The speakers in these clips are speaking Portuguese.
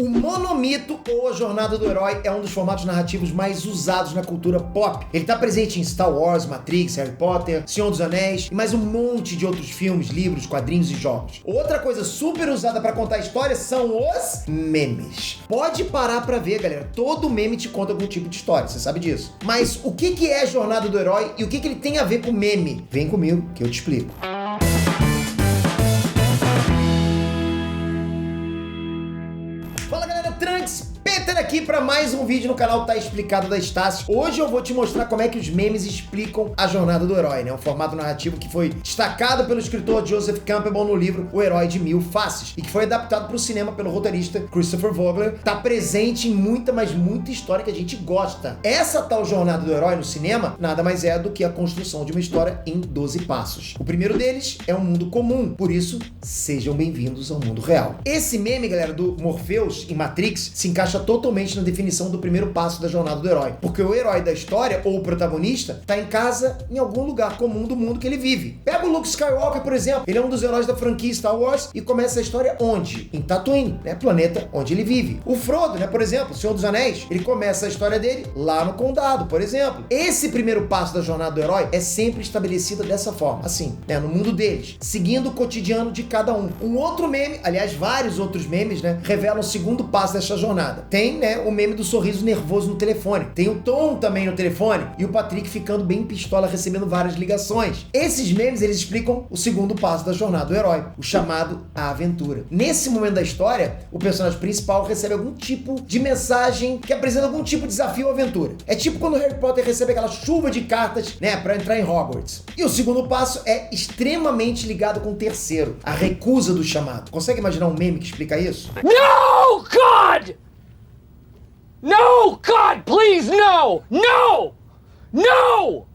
O monomito ou a jornada do herói é um dos formatos narrativos mais usados na cultura pop. Ele está presente em Star Wars, Matrix, Harry Potter, Senhor dos Anéis e mais um monte de outros filmes, livros, quadrinhos e jogos. Outra coisa super usada para contar histórias são os memes. Pode parar para ver, galera. Todo meme te conta algum tipo de história, você sabe disso. Mas o que é a jornada do herói e o que ele tem a ver com meme? Vem comigo que eu te explico. Fala, galera, Trunks Peter aqui para mais um vídeo no canal Tá Explicado da Estácio. Hoje eu vou te mostrar como é que os memes explicam a jornada do herói, né? Um formato narrativo que foi destacado pelo escritor Joseph Campbell no livro O Herói de Mil Faces e que foi adaptado para o cinema pelo roteirista Christopher Vogler. Tá presente em muita, mas muita história que a gente gosta. Essa tal jornada do herói no cinema nada mais é do que a construção de uma história em 12 passos. O primeiro deles é um mundo comum, por isso, sejam bem-vindos ao mundo real. Esse meme, galera, do Morpheus em Matrix se encaixa totalmente na definição do primeiro passo da jornada do herói, porque o herói da história, ou o protagonista, tá em casa em algum lugar comum do mundo que ele vive. Pega o Luke Skywalker, por exemplo, ele é um dos heróis da franquia Star Wars e começa a história onde? Em Tatooine, né? Planeta onde ele vive. O Frodo, né? Por exemplo, o Senhor dos Anéis, ele começa a história dele lá no Condado, por exemplo. Esse primeiro passo da jornada do herói é sempre estabelecido dessa forma, assim, né? No mundo deles, seguindo o cotidiano de cada um. Um outro meme, aliás, vários outros memes, né? Revelam o segundo passo dessa jornada. Tem, né, o meme do sorriso nervoso no telefone. Tem o Tom também no telefone e o Patrick ficando bem pistola recebendo várias ligações. Esses memes, eles explicam o segundo passo da jornada do herói, o chamado a aventura. Nesse momento da história, o personagem principal recebe algum tipo de mensagem que apresenta algum tipo de desafio ou aventura. É tipo quando o Harry Potter recebe aquela chuva de cartas, né, pra entrar em Hogwarts. E o segundo passo é extremamente ligado com o terceiro, a recusa do chamado. Consegue imaginar um meme que explica isso? No, God! No, God, please, no! No! No!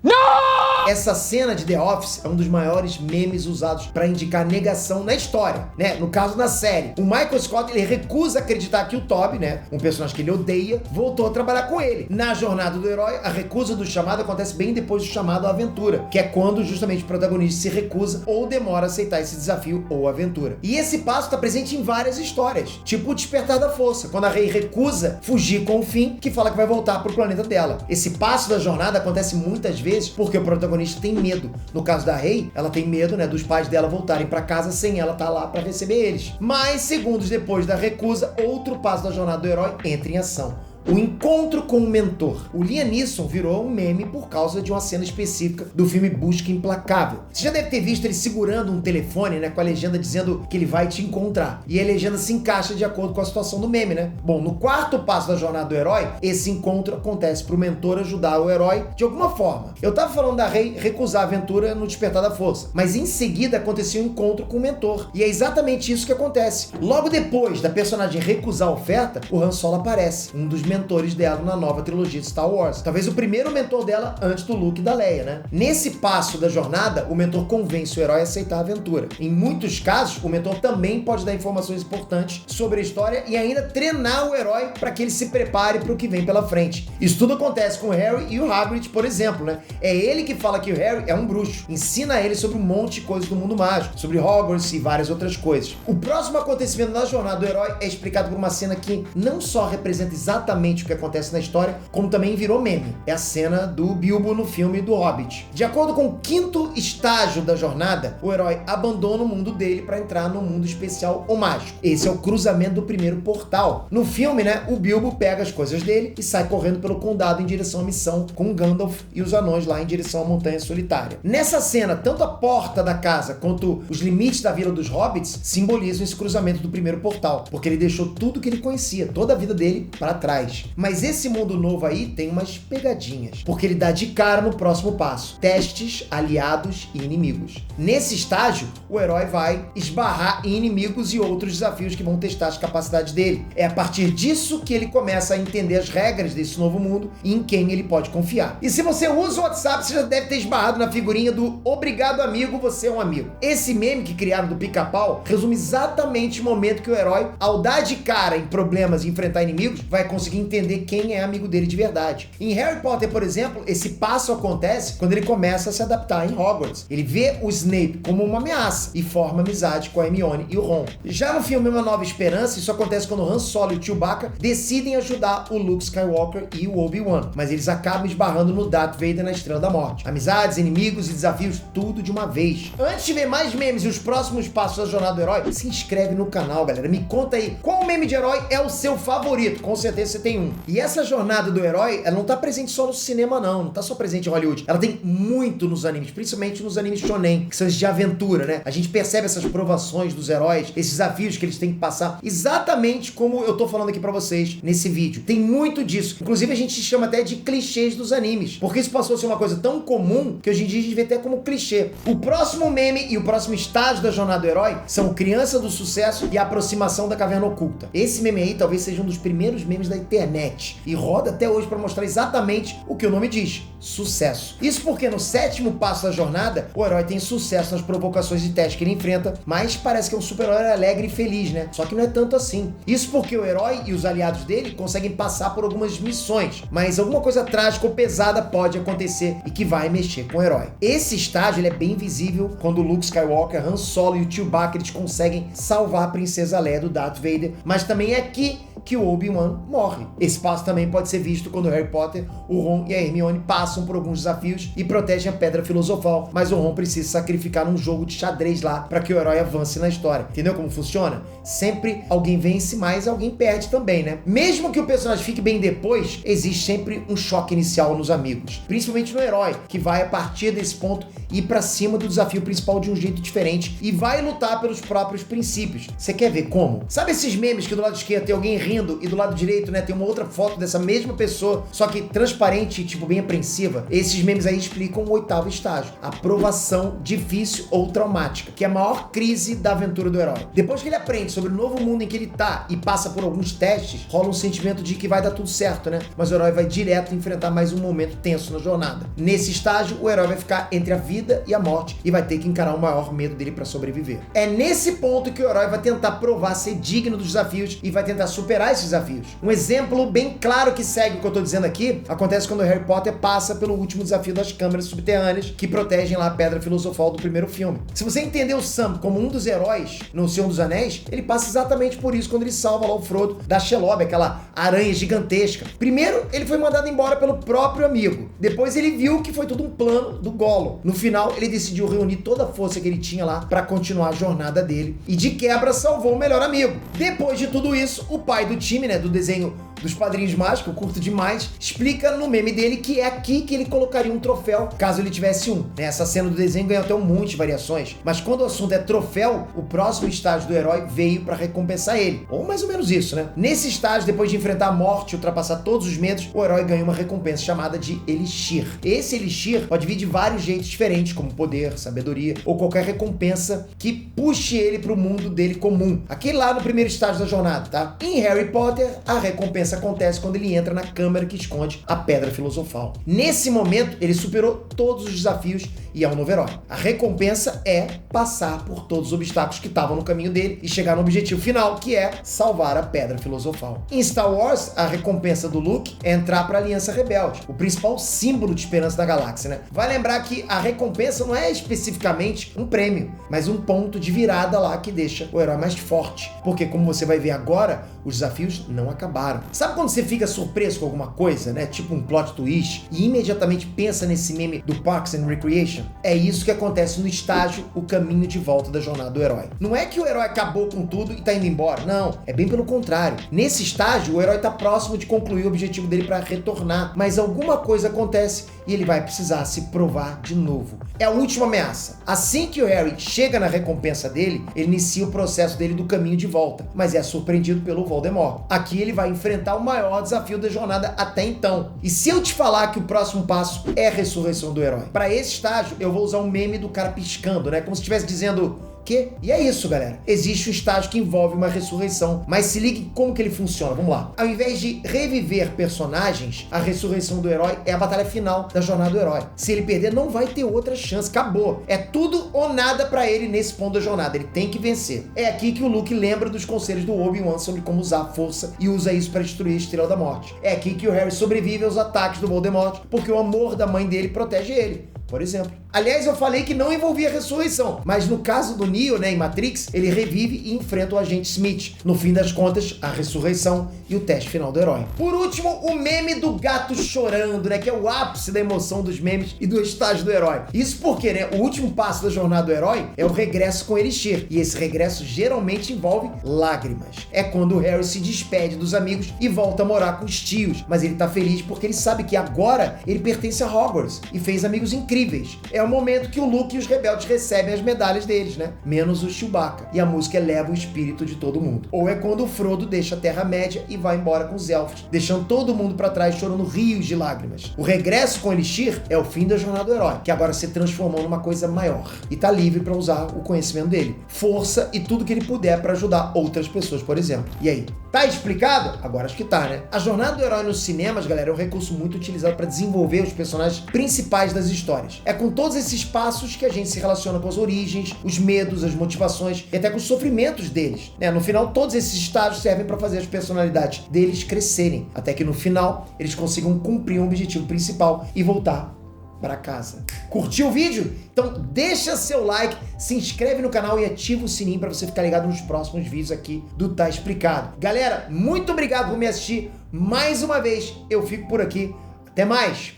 No! Essa cena de The Office é um dos maiores memes usados para indicar negação na história, né? No caso da série, o Michael Scott, ele recusa acreditar que o Toby, né, um personagem que ele odeia, voltou a trabalhar com ele. Na jornada do herói, a recusa do chamado acontece bem depois do chamado à aventura, que é quando justamente o protagonista se recusa ou demora a aceitar esse desafio ou aventura. E esse passo está presente em várias histórias, tipo o Despertar da Força, quando a Rey recusa fugir com o Finn, que fala que vai voltar pro planeta dela. Esse passo da jornada acontece muitas vezes porque o protagonista tem medo. No caso da Rey, ela tem medo, né, dos pais dela voltarem para casa sem ela estar lá para receber eles. Mas segundos depois da recusa, outro passo da jornada do herói entra em ação. O encontro com o mentor. O Liam Neeson virou um meme por causa de uma cena específica do filme Busca Implacável. Você já deve ter visto ele segurando um telefone, né, com a legenda dizendo que ele vai te encontrar. E a legenda se encaixa de acordo com a situação do meme, né? Bom, no quarto passo da jornada do herói, esse encontro acontece pro mentor ajudar o herói de alguma forma. Eu tava falando da Rey recusar a aventura no Despertar da Força, mas em seguida aconteceu um encontro com o mentor. E é exatamente isso que acontece. Logo depois da personagem recusar a oferta, o Han Solo aparece, um dos mentores dela na nova trilogia de Star Wars. Talvez o primeiro mentor dela antes do Luke e da Leia, né? Nesse passo da jornada, o mentor convence o herói a aceitar a aventura. Em muitos casos, o mentor também pode dar informações importantes sobre a história e ainda treinar o herói para que ele se prepare para o que vem pela frente. Isso tudo acontece com o Harry e o Hagrid, por exemplo, né? É ele que fala que o Harry é um bruxo. Ensina ele sobre um monte de coisas do mundo mágico, sobre Hogwarts e várias outras coisas. O próximo acontecimento na jornada do herói é explicado por uma cena que não só representa exatamente o que acontece na história, como também virou meme. É a cena do Bilbo no filme do Hobbit. De acordo com o quinto estágio da jornada, o herói abandona o mundo dele para entrar no mundo especial ou mágico. Esse é o cruzamento do primeiro portal. No filme, né, o Bilbo pega as coisas dele e sai correndo pelo condado em direção à missão com o Gandalf e os anões lá em direção à Montanha Solitária. Nessa cena, tanto a porta da casa quanto os limites da Vila dos Hobbits simbolizam esse cruzamento do primeiro portal, porque ele deixou tudo que ele conhecia, toda a vida dele, para trás. Mas esse mundo novo aí tem umas pegadinhas, porque ele dá de cara no próximo passo: testes, aliados e inimigos. Nesse estágio, o herói vai esbarrar em inimigos e outros desafios que vão testar as capacidades dele. É a partir disso que ele começa a entender as regras desse novo mundo e em quem ele pode confiar. E se você usa o WhatsApp, você já deve ter esbarrado na figurinha do "Obrigado, amigo, você é um amigo". Esse meme que criaram do Pica-Pau resume exatamente o momento que o herói, ao dar de cara em problemas e enfrentar inimigos, vai conseguir conseguir entender quem é amigo dele de verdade. Em Harry Potter, por exemplo, esse passo acontece quando ele começa a se adaptar em Hogwarts. Ele vê o Snape como uma ameaça e forma amizade com a Hermione e o Ron. Já no filme Uma Nova Esperança, isso acontece quando Han Solo e o Chewbacca decidem ajudar o Luke Skywalker e o Obi-Wan, mas eles acabam esbarrando no Darth Vader na Estrela da Morte. Amizades, inimigos e desafios, tudo de uma vez. Antes de ver mais memes e os próximos passos da jornada do herói, se inscreve no canal, galera. Me conta aí, qual meme de herói é o seu favorito? Com certeza você tem um. E essa jornada do herói, ela não tá presente só no cinema, não tá só presente em Hollywood. Ela tem muito nos animes, principalmente nos animes shonen, que são esses de aventura, né? A gente percebe essas provações dos heróis, esses desafios que eles têm que passar, exatamente como eu tô falando aqui pra vocês nesse vídeo. Tem muito disso. Inclusive, a gente chama até de clichês dos animes, porque isso passou a ser uma coisa tão comum que hoje em dia a gente vê até como clichê. O próximo meme e o próximo estágio da jornada do herói são Criança do Sucesso e a Aproximação da Caverna Oculta. Esse meme aí talvez seja um dos primeiros memes da internet e roda até hoje pra mostrar exatamente o que o nome diz: sucesso. Isso porque no sétimo passo da jornada, o herói tem sucesso nas provocações e testes que ele enfrenta, mas parece que é um super-herói alegre e feliz, né? Só que não é tanto assim. Isso porque o herói e os aliados dele conseguem passar por algumas missões, mas alguma coisa trágica ou pesada pode acontecer e que vai mexer com o herói. Esse estágio ele é bem visível quando o Luke Skywalker, Han Solo e o Chewbacca eles conseguem salvar a Princesa Leia do Darth Vader, mas também é aqui que o Obi-Wan morre. Esse passo também pode ser visto quando o Harry Potter, o Ron e a Hermione passam por alguns desafios e protegem a Pedra Filosofal, mas o Ron precisa sacrificar num jogo de xadrez lá para que o herói avance na história. Entendeu como funciona? Sempre alguém vence, mas alguém perde também, né? Mesmo que o personagem fique bem depois, existe sempre um choque inicial nos amigos, principalmente no herói, que vai a partir desse ponto ir para cima do desafio principal de um jeito diferente e vai lutar pelos próprios princípios. Você quer ver como? Sabe esses memes que do lado esquerdo tem alguém rindo e do lado direito, né, tem uma outra foto dessa mesma pessoa, só que transparente e tipo bem apreensiva? Esses memes aí explicam o oitavo estágio, a provação difícil ou traumática, que é a maior crise da aventura do herói. Depois que ele aprende sobre o novo mundo em que ele tá e passa por alguns testes, rola um sentimento de que vai dar tudo certo, né? Mas o herói vai direto enfrentar mais um momento tenso na jornada. Nesse estágio, o herói vai ficar entre a vida e a morte e vai ter que encarar o maior medo dele para sobreviver. É nesse ponto que o herói vai tentar provar ser digno dos desafios e vai tentar superar esses desafios. Um exemplo bem claro que segue o que eu tô dizendo aqui acontece quando o Harry Potter passa pelo último desafio das câmeras subterrâneas que protegem lá a Pedra Filosofal do primeiro filme. Se você entender o Sam como um dos heróis no Senhor dos Anéis, ele passa exatamente por isso quando ele salva lá o Frodo da Shelob, aquela aranha gigantesca. Primeiro, ele foi mandado embora pelo próprio amigo. Depois ele viu que foi tudo um plano do Gollum. No final, ele decidiu reunir toda a força que ele tinha lá para continuar a jornada dele e de quebra salvou o melhor amigo. Depois de tudo isso, o pai do time, né, do desenho dos Padrinhos Mágicos, eu curto demais, explica no meme dele que é aqui que ele colocaria um troféu, caso ele tivesse um. Essa cena do desenho ganhou até um monte de variações, mas quando o assunto é troféu, o próximo estágio do herói veio para recompensar ele. Ou mais ou menos isso, né? Nesse estágio, depois de enfrentar a morte e ultrapassar todos os medos, o herói ganha uma recompensa chamada de Elixir. Esse Elixir pode vir de vários jeitos diferentes, como poder, sabedoria, ou qualquer recompensa que puxe ele pro mundo dele comum. Aquele lá no primeiro estágio da jornada, tá? Em Harry Potter, a recompensa acontece quando ele entra na câmara que esconde a Pedra Filosofal. Nesse momento, ele superou todos os desafios e é um novo herói. A recompensa é passar por todos os obstáculos que estavam no caminho dele e chegar no objetivo final, que é salvar a Pedra Filosofal. Em Star Wars, a recompensa do Luke é entrar para a Aliança Rebelde, o principal símbolo de esperança da galáxia, né? Vai lembrar que a recompensa não é especificamente um prêmio, mas um ponto de virada lá que deixa o herói mais forte. Porque, como você vai ver agora, os desafios não acabaram. Sabe quando você fica surpreso com alguma coisa, né? Tipo um plot twist, e imediatamente pensa nesse meme do Parks and Recreation? É isso que acontece no estágio O Caminho de Volta da Jornada do Herói. Não é que o herói acabou com tudo e tá indo embora, não. É bem pelo contrário. Nesse estágio, o herói tá próximo de concluir o objetivo dele para retornar, mas alguma coisa acontece e ele vai precisar se provar de novo. É a última ameaça. Assim que o Harry chega na recompensa dele, ele inicia o processo dele do caminho de volta, mas é surpreendido pelo Voldemort. Aqui ele vai enfrentar o maior desafio da jornada até então. E se eu te falar que o próximo passo é a ressurreição do herói? Para esse estágio, eu vou usar um meme do cara piscando, né? Como se estivesse dizendo: quê? E é isso, galera. Existe um estágio que envolve uma ressurreição, mas se ligue como que ele funciona. Vamos lá. Ao invés de reviver personagens, a ressurreição do herói é a batalha final da jornada do herói. Se ele perder, não vai ter outra chance. Acabou. É tudo ou nada pra ele nesse ponto da jornada. Ele tem que vencer. É aqui que o Luke lembra dos conselhos do Obi-Wan sobre como usar a força e usa isso para destruir a Estrela da Morte. É aqui que o Harry sobrevive aos ataques do Voldemort, porque o amor da mãe dele protege ele, por exemplo. Aliás, eu falei que não envolvia ressurreição, mas no caso do Neo, né, em Matrix, ele revive e enfrenta o agente Smith. No fim das contas, a ressurreição e o teste final do herói. Por último, o meme do gato chorando, né, que é o ápice da emoção dos memes e do estágio do herói. Isso porque, né, o último passo da jornada do herói é o regresso com Elixir, e esse regresso geralmente envolve lágrimas. É quando o Harry se despede dos amigos e volta a morar com os tios, mas ele tá feliz porque ele sabe que agora ele pertence a Hogwarts e fez amigos incríveis. É o momento que o Luke e os rebeldes recebem as medalhas deles, né? Menos o Chewbacca. E a música eleva o espírito de todo mundo. Ou é quando o Frodo deixa a Terra-média e vai embora com os elfos, deixando todo mundo pra trás chorando rios de lágrimas. O regresso com Elixir é o fim da jornada do herói, que agora se transformou numa coisa maior e tá livre pra usar o conhecimento dele, força e tudo que ele puder pra ajudar outras pessoas, por exemplo. E aí? Tá explicado? Agora acho que tá, né? A jornada do herói nos cinemas, galera, é um recurso muito utilizado pra desenvolver os personagens principais das histórias. É com todos esses passos que a gente se relaciona com as origens, os medos, as motivações e até com os sofrimentos deles, né? No final, todos esses estágios servem para fazer as personalidades deles crescerem, até que no final eles consigam cumprir o objetivo principal e voltar para casa. Curtiu o vídeo? Então deixa seu like, se inscreve no canal e ativa o sininho para você ficar ligado nos próximos vídeos aqui do Tá Explicado. Galera, muito obrigado por me assistir. Mais uma vez, eu fico por aqui. Até mais!